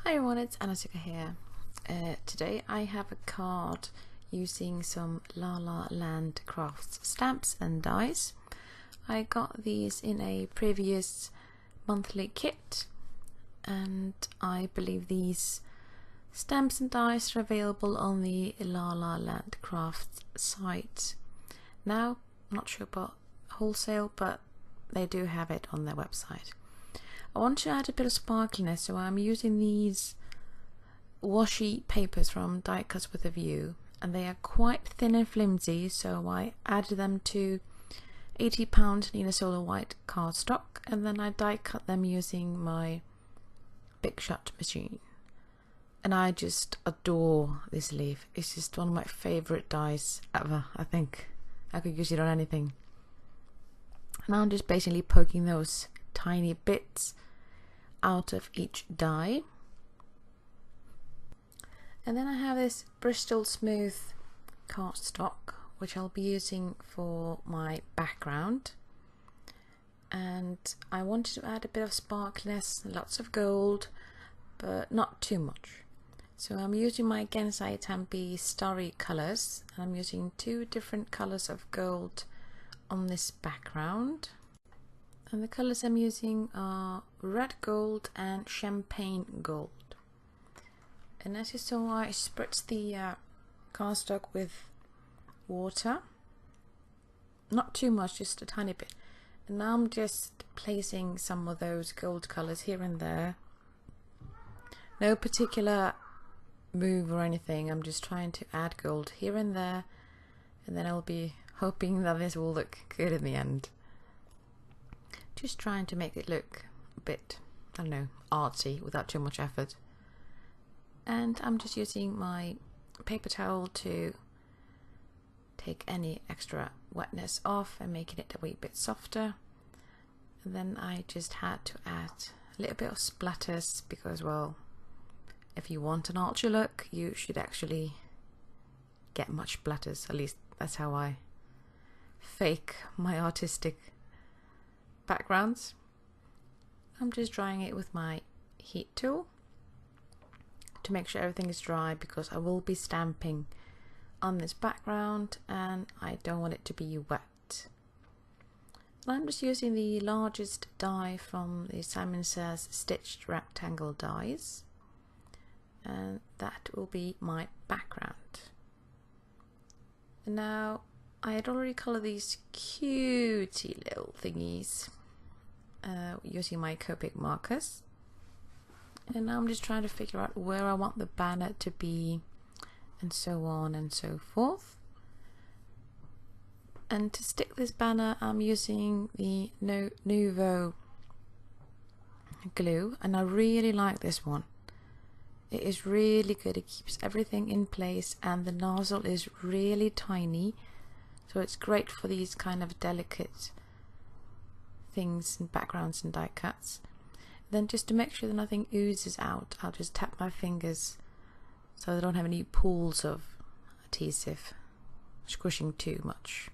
Hi everyone, it's Anasika here. Today I have a card using some La La Land Crafts stamps and dies. I got these in a previous monthly kit, and I believe these stamps and dies are available on the La La Land Crafts site. Now, I'm not sure about wholesale, but they do have it on their website. I want to add a bit of sparkliness, so I'm using these washi papers from Die Cuts with a View, and they are quite thin and flimsy, so I added them to 80-pound Neenah Solar White cardstock, and then I die cut them using my Big Shot machine. And I just adore this leaf. It's just one of my favourite dies ever. I think I could use it on anything. Now I'm just basically poking those tiny bits out of each die, and then I have this Bristol smooth cardstock which I'll be using for my background, and I wanted to add a bit of sparkliness, lots of gold but not too much. So I'm using my Gansai Tambi STARRY colours, and I'm using two different colours of gold on this background. And the colours I'm using are red gold and champagne gold. And as you saw, I spritzed the cardstock with water. Not too much, just a tiny bit. And now I'm just placing some of those gold colours here and there. No particular move or anything, I'm just trying to add gold here and there. And then I'll be hoping that this will look good in the end. Just trying to make it look a bit, I don't know, artsy without too much effort. And I'm just using my paper towel to take any extra wetness off and making it a wee bit softer. And then I just had to add a little bit of splatters because, well, if you want an artsy look, you should actually get much splatters. At least that's how I fake my artistic backgrounds. I'm just drying it with my heat tool to make sure everything is dry, because I will be stamping on this background and I don't want it to be wet. And I'm just using the largest die from the Simon Says stitched rectangle dies, and that will be my background. And now I had already coloured these cutie little thingies using my Copic markers, and now I'm just trying to figure out where I want the banner to be and so on and so forth. And to stick this banner I'm using the Nuvo glue, and I really like this one. It is really good, it keeps everything in place, and the nozzle is really tiny. So it's great for these kind of delicate things and backgrounds and die cuts. Then just to make sure that nothing oozes out, I'll just tap my fingers so I don't have any pools of adhesive squishing too much.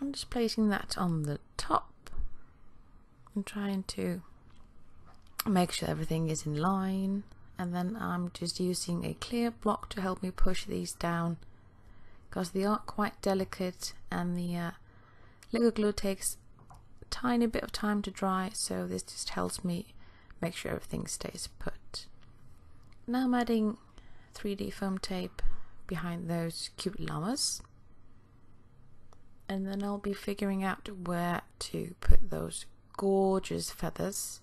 I'm just placing that on the top and trying to make sure everything is in line. And then I'm just using a clear block to help me push these down, because they are quite delicate and the liquid glue takes a tiny bit of time to dry, so this just helps me make sure everything stays put. Now I'm adding 3D foam tape behind those cute llamas, and then I'll be figuring out where to put those gorgeous feathers.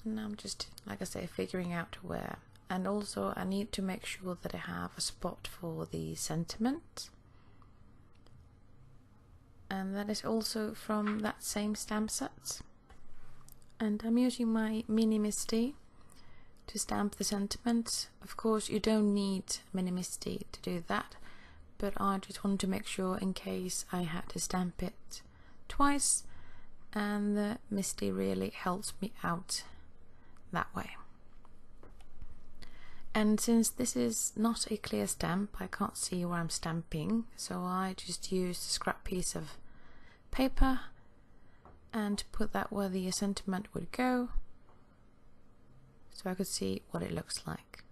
And I'm just, like I say, figuring out where. And also I need to make sure that I have a spot for the sentiment, and that is also from that same stamp set. And I'm using my Mini Misty to stamp the sentiment. Of course you don't need Mini Misty to do that, but I just wanted to make sure in case I had to stamp it twice, and the Misty really helps me out that way. And since this is not a clear stamp, I can't see where I'm stamping, so I just used a scrap piece of paper and put that where the sentiment would go, so I could see what it looks like.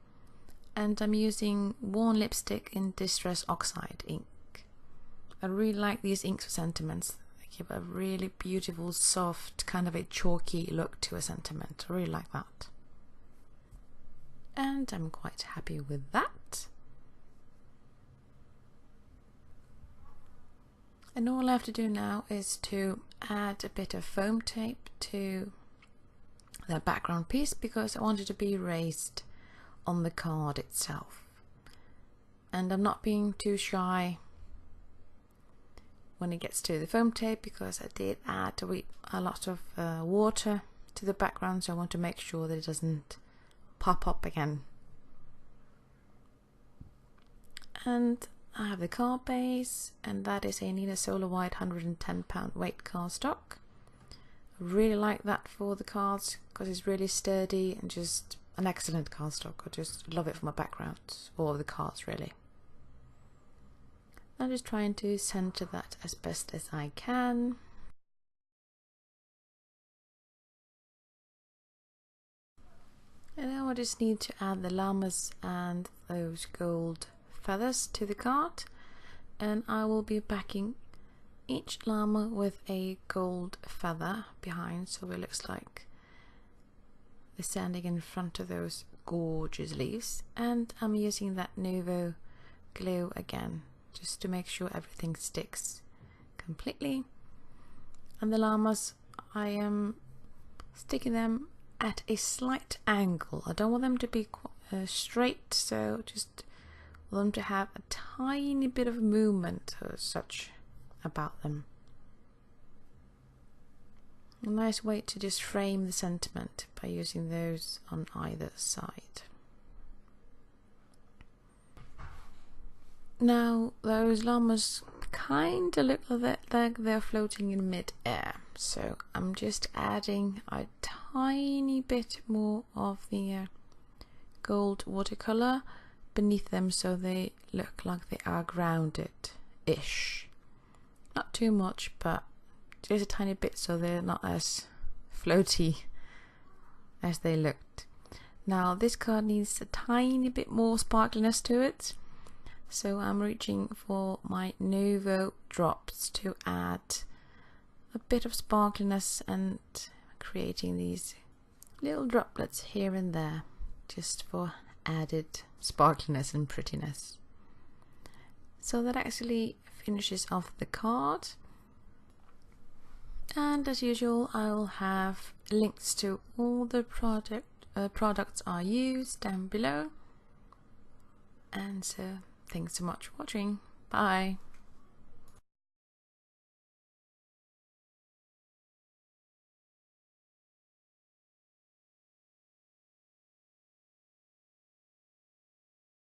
And I'm using Worn Lipstick in Distress Oxide ink. I really like these inks for sentiments. They give a really beautiful, soft, kind of a chalky look to a sentiment. I really like that. And I'm quite happy with that. And all I have to do now is to add a bit of foam tape to the background piece, because I want it to be raised on the card itself. And I'm not being too shy when it gets to the foam tape, because I did add a lot of water to the background, so I want to make sure that it doesn't pop up again. And I have the card base, and that is a Neenah Solar White 110-pound weight cardstock. I really like that for the cards because it's really sturdy and just an excellent cardstock. I just love it for my backgrounds, or the cards really. I'm just trying to center that as best as I can. And now I just need to add the llamas and those gold feathers to the card, and I will be backing each llama with a gold feather behind, so it looks like they're standing in front of those gorgeous leaves. And I'm using that Nuvo glue again, just to make sure everything sticks completely. And the llamas, I am sticking them at a slight angle. I don't want them to be straight, so just want them to have a tiny bit of movement or such about them. A nice way to just frame the sentiment by using those on either side. Now those llamas kind of look like they're floating in mid-air, so I'm just adding a tiny bit more of the gold watercolor beneath them, so they look like they are grounded-ish. Not too much, but just a tiny bit, so they're not as floaty as they looked. Now this card needs a tiny bit more sparkliness to it, so I'm reaching for my Nuvo drops to add a bit of sparkliness and creating these little droplets here and there, just for added sparkliness and prettiness. So that actually finishes off the card. And as usual, I will have links to all the products I use down below. And so thanks so much for watching. Bye.